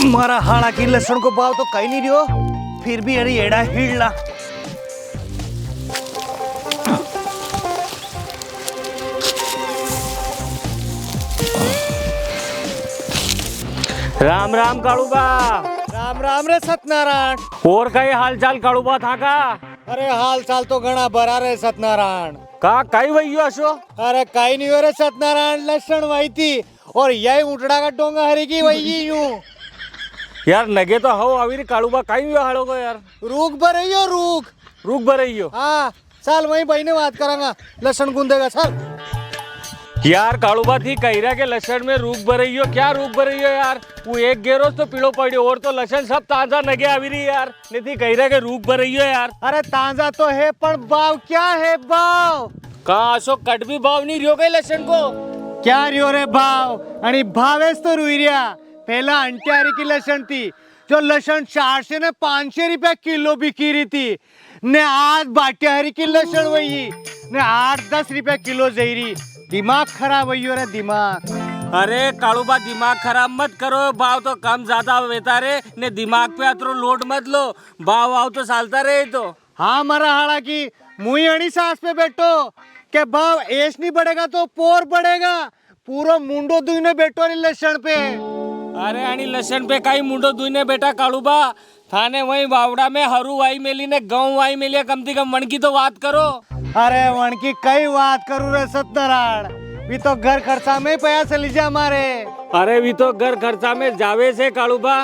मारा हाड़ा की लहसुन को भाव तो कहीं नहीं रियो, फिर भी अरे एड़ा हिड़ला। राम राम काळूबा। राम राम रे सत्यनारायण। और काही हालचाल काळूबा था का? अरे हाल चाल तो घना बरा रे सत्यनारायण। का काही वही असो? अरे कहीं नहीं हो रे सत्यनारायण, लहसुन वही थी और यही उठड़ा का डोंगा हरी की वही यूं। यार नगे तो हो अवीर काळूबा काही भी हालो को यार। रूख भरइयो रूख। रुक बरइयो। हाँ चल वही भाई ने बात करांगा, लहसुन गूंदेगा चल। यार काळूबा थी कहिरा के लहसुन में रूख भरइयो, क्या रूख भरइयो यार? वो एक गेरो तो पीड़ो पड़ियो और तो लहसुन सब ताजा नगे अवीरी यार। नहीं थी कहिरा के रूख भरइयो यार। अरे ताजा तो है पर भाव क्या है भाव? कहाँ असो कट भी भाव नहीं रियो गई लहसुन को। क्या रियो रे भाव? आणि भावेच तो रुईरिया। पहला अंट्यारी की लहसुन थी जो लहसुन 400 ने 500 रुपया किलो बिकी रही थी ने आज बाटियारी की लहसुन वही ने 8-10 रुपया किलो जहरी। दिमाग खराब हुई रे दिमाग। अरे काळूबा दिमाग खराब मत करो, भाव तो कम ज्यादा होता रे ने दिमाग पे अतरो लोड मत लो, भाव भाव तो चालता रहे तो। हाँ मरा हाड़ा की मुई अड़ी सांस पे बैठो के भाव ऐस नहीं बढ़ेगा तो पोर बढ़ेगा। पूरा मुंडो दुईने बैठो रे लहसुन पे। अरे आणि लहसुन पे काही मुंडो दुईने बेटा काळूबा थाने वही बावड़ा में हरू वाई मेली ने गाँव वाई मेली, कम से कम मन की तो बात करो। अरे वन की कई बात करूँ रे सत्यनारायण, भी तो घर खर्चा में पैसा लीजिए हमारे। अरे भी तो घर खर्चा में जावे से काळूबा,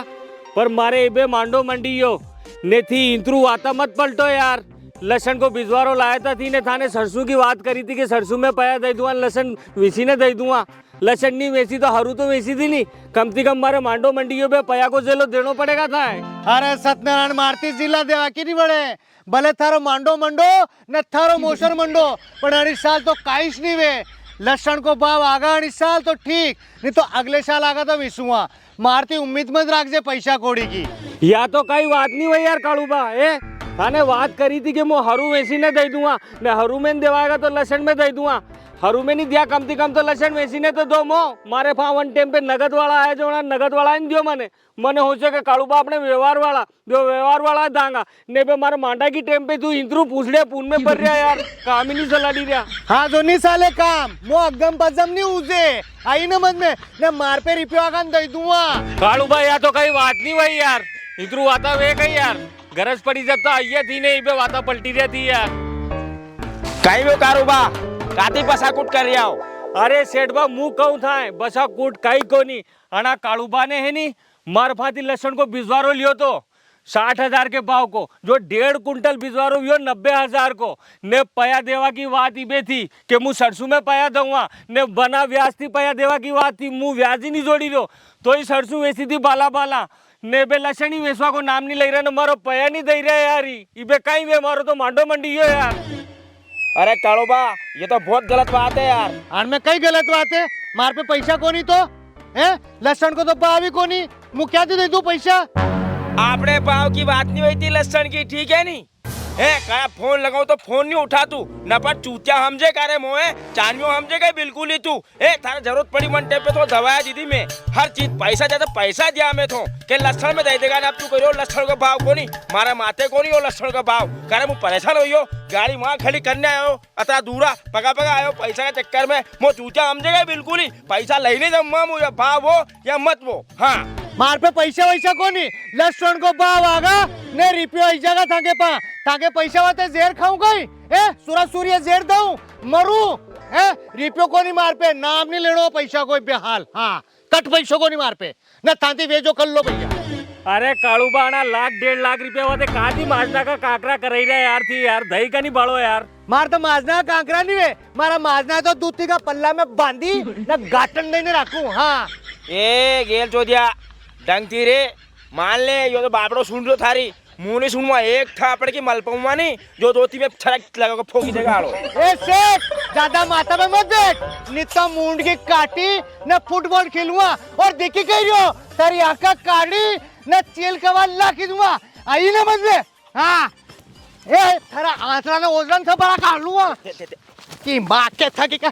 पर मारे इबे मांडो मंडियो ने थी इंतरू आता मत पलटो यार। लहसुन को बिजवारो लाया था थी ने थाने सरसों की बात करी थी कि सरसों में पया दे दूंगा, लहसुन विसी ने दे दूंगा। लहसुन नहीं वेची तो हरू तो वेची थी नहीं, कम से कम मारे मांडो मंडियों पे पया को जेलो देनो पड़ेगा था। अरे सत्यनारायण मारती जिला देवा की नहीं बड़े भले थारो मांडो मंडो न थारो मोशर मंडो, पर अड़ी साल तो काईश नहीं वे। लहसुन को भाव आगा अड़ी साल तो ठीक, नहीं तो अगले साल आगा तो विसुआ। मारती उम्मीद मत रखजे पैसा कोड़ी की। या तो कई बात नहीं हुई यार काळूबा। ए थाने बात करी थी कि मैं हरू वेसी ने दे दूंगा, ने हरू में देवाएगा तो लहसुन में दे दूंगा। हरू में नहीं दिया कम से कम तो लहसुन वेसी ने तो दो मो। मारे पा वन टाइम पे नगद वाला है जो ना नगद वाला नहीं दियो मने मने हो सके काळूबा अपने व्यवहार वाला जो व्यवहार वाला दांगा ने पे मारे मांडा की टाइम पे तू इंतरू पूछ ले पून में पड़ रहा यार, काम ही नहीं चला दी रहा। हाँ जो नहीं साले काम मो अगदम पजम नहीं उसे आई न मन में न मार पे रिप्यो आगा दे दूंगा। काळूबा या तो कई बात नहीं हुई यार, इंतरू आता वे कहीं यार गरज पड़ी जब तो आइए थी नहीं पे वाता पलटी रहती यार। कहीं वो कारोबा काती बसाकुट कर रहा हो। अरे सेठ बा मुंह कहूं था बसा कूट कई को नहीं अना काळूबा ने है नहीं मारफाती लहसुन को बिजवारो लियो तो 60,000 के भाव को, जो 1.5 कुंटल बिजवारो लियो 90,000 को ने पया देवा की बात इबे थी कि मुँह सरसों में पया दूंगा ने बना व्याज थी पया देवा की बात थी, मुँह व्याज ही नहीं जोड़ी लो तो ही सरसों वैसी थी बाला बाला ने बे लहसुन ही वेसवा को नाम नहीं ले रहा, मारो पया नहीं दे रहा यार। इबे कहीं वे मारो तो मांडो मंडी हो यार। अरे कारोबा ये तो बहुत गलत बात है यार। और में कई गलत बात है, मार पे पैसा कोनी तो है लहसुन को तो भाव ही कोनी, मुँह क्या दे दू पैसा। आपने भाव की बात नहीं हुई थी लहसुन की, ठीक है नहीं है क्या? फोन लगाओ तो फोन नहीं उठा तू न, पर चूतिया हमजे करे मोए चानियो हमजे गए बिल्कुल ही तू। ए थारा जरूरत पड़ी मन टेप पे तो दवाया दीदी में हर चीज पैसा ज्यादा पैसा दिया मैं तो के लहसुन में दे देगा ना। अब तू कहो लहसुन का भाव को नहीं मारा माते को नहीं हो लहसुन का भाव करे मुँह परेशान हो गाड़ी वहाँ खड़ी करने आयो अतरा दूरा पका पका आयो पैसा के चक्कर में मो चूतिया हमजे गए बिल्कुल ही पैसा लेने जमा मुझे भाव हो या मत वो। हाँ मार पे पैसा वैसा कोनी, लहसुन को भाव आगा ने रिपियो इस जगह ताके पैसा वाते जेर खाऊं गई ए सूरा सूर्य जेर दऊं मरू ए रिपियो को नहीं मार पे नाम नहीं लेनो पैसा कोई बेहाल। हाँ कट पैसों को नहीं मार पे न थांती वेजो कर लो भैया। अरे काळूबा ना 1.5 लाख रुपया वाते काती माजना का काकरा करई रहा यार थी यार, दही का नहीं बाड़ो यार। मार तो माजना कांकरा नहीं वे, मारा माजना तो दूधी का पल्ला में बांधी न गाटन देने रखूं। हाँ ए गेल चोदिया डंगती रे मान ले यो तो बापड़ो सुन लो थारी मुंह नहीं सुनवा एक थापड़ की मलपऊंगा नहीं जो दोती में छड़क लगा फोकी देगा आड़ो। ए सेठ ज्यादा माथा में मत बैठ, नित्ता मुंड की काटी न फुटबॉल खेलूंगा और देखी कह रही हो तारी आका काटी न चेल कवा ला की दूंगा आई ना मत में। हाँ ए थारा आंसरा ने ओजरन था बड़ा काट लूंगा कि माँ के था कि क्या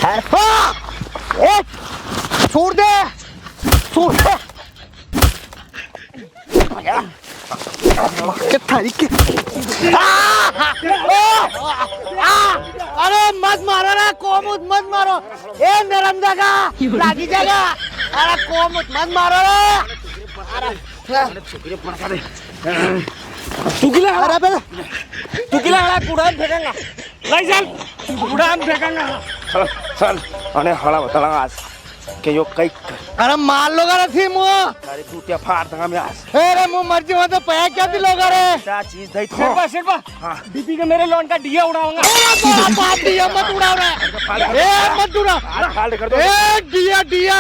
हाँ छोड़ दे छोड़ दे के थारी के अरे मत मारो रे कोमुत मत मारो ए नरम जगह लागी जगह अरे कोमुत मत मारो रे तू किला अरे बे तू किला हळा कुडान फेकांगा लय चल कुडान फेकांगा चल आणि हळा बताला आज के यो कई अरे मार लोग थी मु अरे टूटिया फाड़ दूंगा मैं आज अरे मु मर्जी हो तो पैसा क्या दिलोगा रे क्या चीज दई तो शेरपा बीपी के मेरे लोन का डीए उड़ाऊंगा बाप दिया मत उड़ाओ रे ए मत उड़ा फाड़ कर दो ए दिया दिया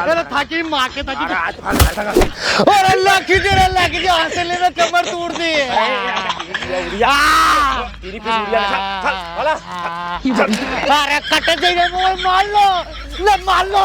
अरे थाकी मार के थाकी आज फाड़ कर दूंगा अरे लाखी जो हाथ ले रे कमर तोड़ दी या तेरी पे उड़िया चल वाला अरे कट जाइए मार लो ले मार लो